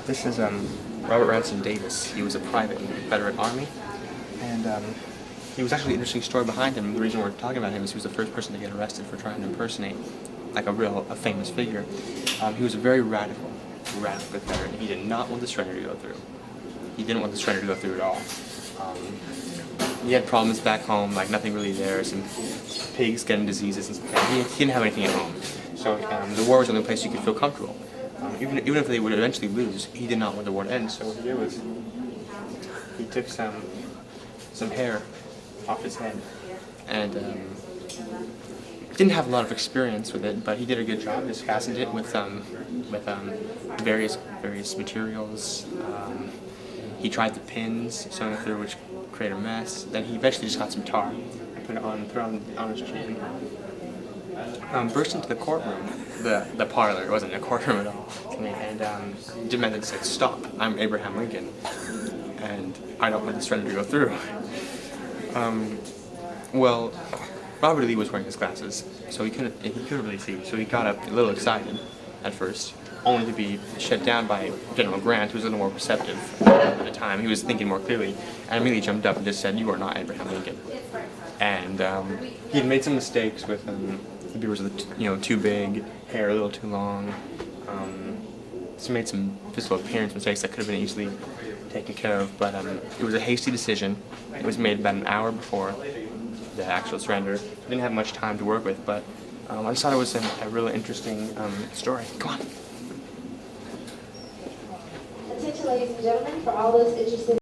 This is Robert Ransom Davis. He was a private in the Confederate Army, and he was actually an interesting story behind him. The reason we're talking about him is he was the first person to get arrested for trying to impersonate like a famous figure. He was a very radical Confederate, and he did not want the surrender to go through. He didn't want the surrender to go through at all. He had problems back home, like nothing really there, some pigs getting diseases and stuff. He didn't have anything at home. So the war was the only place you could feel comfortable. Even if they would eventually lose, he did not want the war to end. So what he did was he took some hair off his head and didn't have a lot of experience with it, but he did a good job. Just fastened it with various materials. He tried the pins, sewing through, which created a mess. Then he eventually just got some tar and put it on his chin. Burst into the courtroom, the parlor. It wasn't a courtroom at all, and demanded, said, "Stop! I'm Abraham Lincoln, and I don't want the surrender to go through." Well, Robert Lee was wearing his glasses, so he couldn't really see. So he got up a little excited at first, only to be shut down by General Grant, who was a little more perceptive at the time. He was thinking more clearly, and immediately jumped up and just said, "You are not Abraham Lincoln." And he had made some mistakes with the beard was too big, hair a little too long. He made some physical appearance mistakes that could have been easily taken care of, but it was a hasty decision. It was made about an hour before the actual surrender. He didn't have much time to work with, but I just thought it was a really interesting story. Come on. Attention, ladies and gentlemen, for all those interested